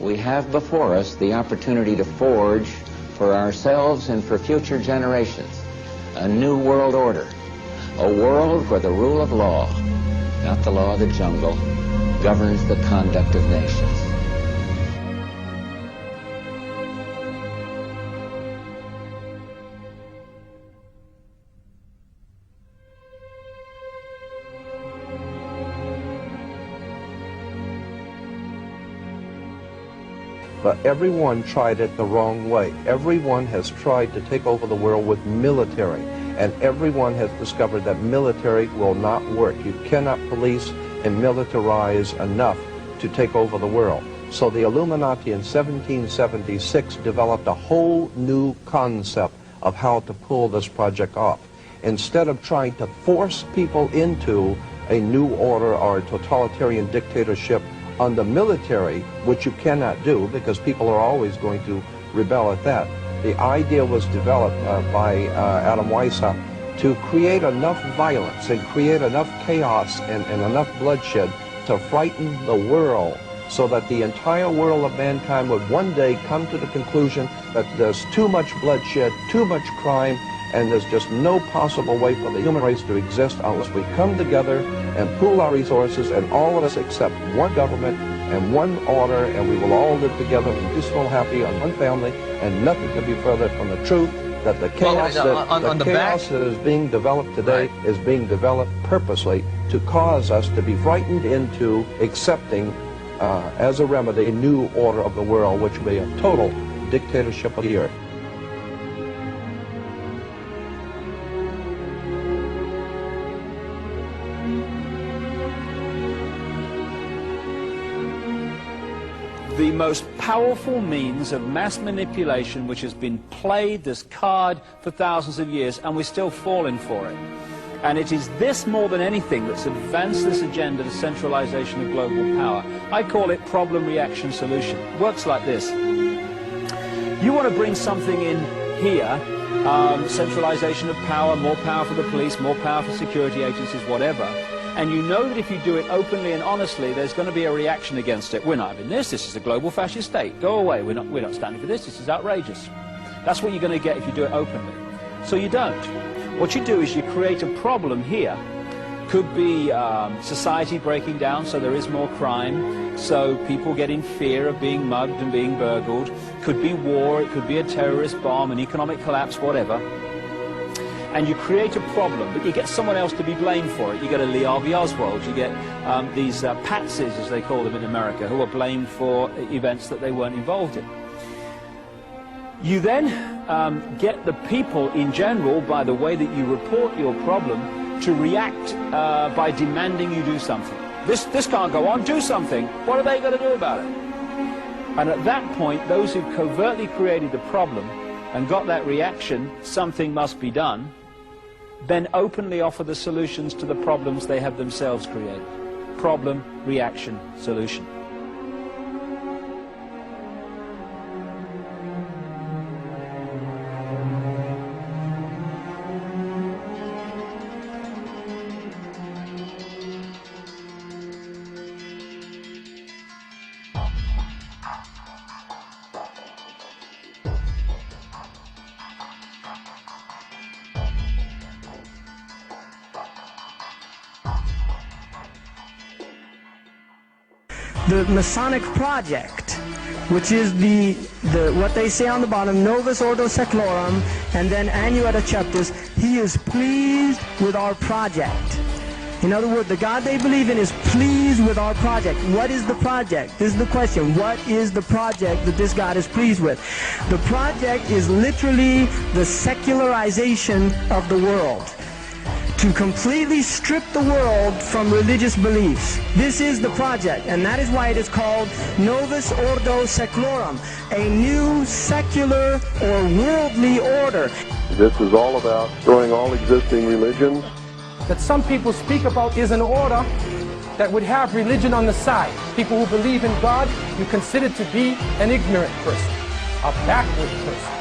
we have before us the opportunity to forge for ourselves and for future generations a new world order, a world where the rule of law, not the law of the jungle, governs the conduct of nations. But everyone tried it the wrong way. Everyone has tried to take over the world with military, and everyone has discovered that military will not work. You cannot police and militarize enough to take over the world. So the Illuminati in 1776 developed a whole new concept of how to pull this project off. Instead of trying to force people into a new order or a totalitarian dictatorship on the military, which you cannot do because people are always going to rebel at that. The idea was developed by Adam Weishaupt to create enough violence and create enough chaos and enough bloodshed to frighten the world so that the entire world of mankind would one day come to the conclusion that there's too much bloodshed, too much crime, and there's just no possible way for the human race to exist unless we come together and pool our resources and all of us accept one government and one order, and we will all live together and peaceful, happy, on one family, and nothing could be further from the truth that the chaos, that is being developed today is being developed purposely to cause us to be frightened into accepting as a remedy a new order of the world, which will be a total dictatorship of the earth. The most powerful means of mass manipulation which has been played, this card, for thousands of years, and we're still falling for it. And it is this more than anything that's advanced this agenda to centralization of global power. I call it problem, reaction, solution. It works like this. You want to bring something in here, centralization of power, more power for the police, more power for security agencies, whatever. And you know that if you do it openly and honestly, there's going to be a reaction against it. We're not having this. This is a global fascist state. Go away. We're not standing for this. This is outrageous. That's what you're going to get if you do it openly. So you don't. What you do is you create a problem here. Could be society breaking down, so there is more crime, so people get in fear of being mugged and being burgled. Could be war. It could be a terrorist bomb, an economic collapse, whatever. And you create a problem, but you get someone else to be blamed for it. You get a Lee Harvey Oswald, you get these patsies, as they call them in America, who are blamed for events that they weren't involved in. You then get the people in general, by the way that you report your problem, to react by demanding you do something. This can't go on, do something. What are they going to do about it? And at that point, those who covertly created the problem and got that reaction, something must be done, then openly offer the solutions to the problems they have themselves created. Problem, reaction, solution. The Masonic project, which is the what they say on the bottom, Novus Ordo Seclorum, and then Annuetta Chapters, he is pleased with our project. In other words, the God they believe in is pleased with our project. What is the project? This is the question. What is the project that this God is pleased with? The project is literally the secularization of the world, to completely strip the world from religious beliefs. This is the project, and that is why it is called Novus Ordo Seclorum, a new secular or worldly order. This is all about destroying all existing religions. That some people speak about is an order that would have religion on the side. People who believe in God, you consider to be an ignorant person, a backward person.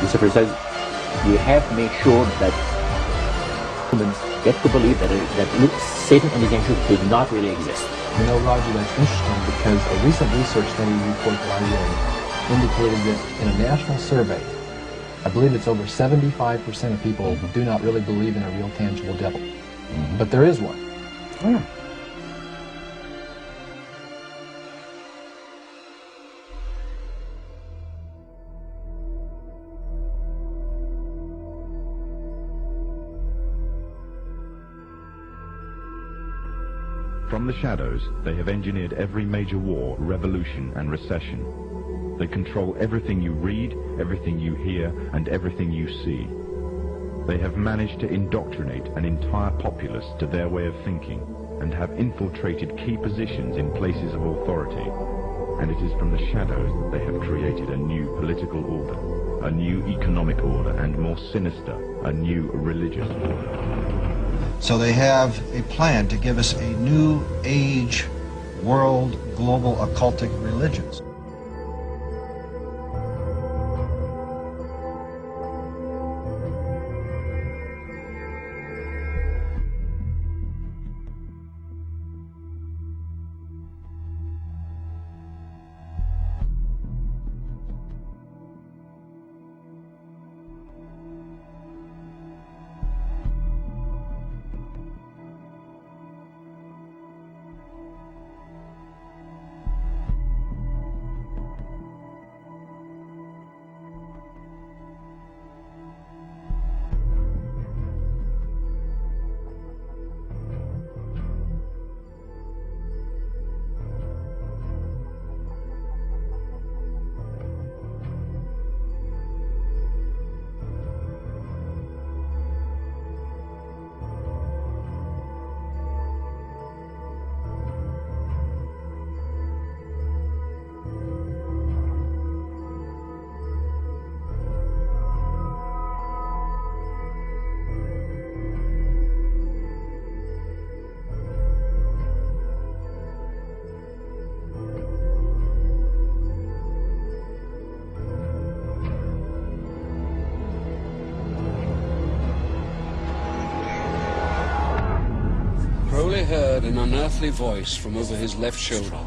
Lucifer says, we have made sure that humans get to believe that Satan and his angels do not really exist. You know, Roger, that's interesting because a recent research study report that I read indicated that in a national survey, I believe it's over 75% of people do not really believe in a real tangible devil. But there is one. From the shadows, they have engineered every major war, revolution, and recession. They control everything you read, everything you hear, and everything you see. They have managed to indoctrinate an entire populace to their way of thinking, and have infiltrated key positions in places of authority. And it is from the shadows that they have created a new political order, a new economic order, and more sinister, a new religious order. So they have a plan to give us a new age, world, global occultic religions. Crowley heard an unearthly voice from over his left shoulder.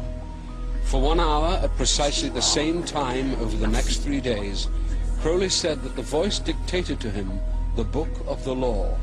For 1 hour, at precisely the same time over the next 3 days, Crowley said that the voice dictated to him the book of the law.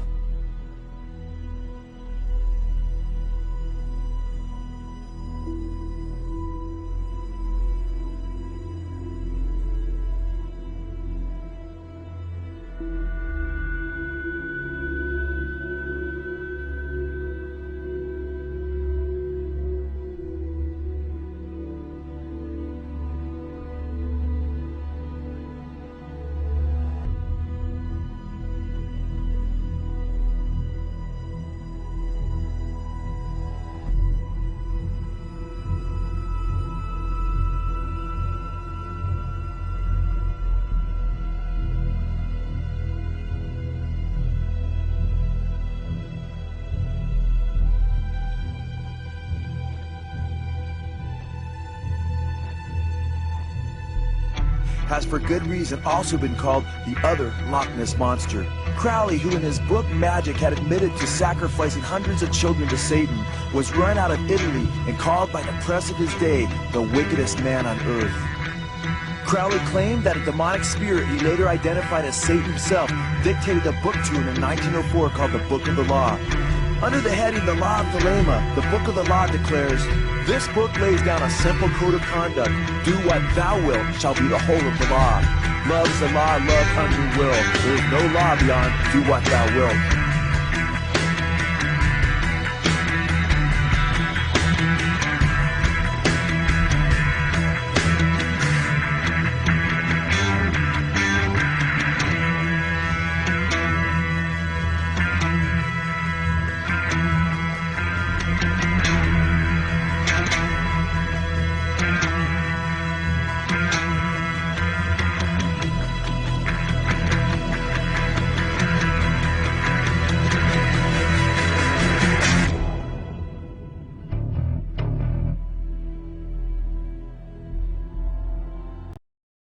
Has for good reason also been called the other Loch Ness Monster. Crowley, who in his book Magic had admitted to sacrificing hundreds of children to Satan, was run out of Italy and called by the press of his day the wickedest man on earth. Crowley claimed that a demonic spirit he later identified as Satan himself dictated a book to him in 1904 called the Book of the Law. Under the heading The Law of Thelema, the Book of the Law declares, "This book lays down a simple code of conduct. Do what thou wilt shall be the whole of the law. Love is the law, love unto will. There is no law beyond do what thou wilt."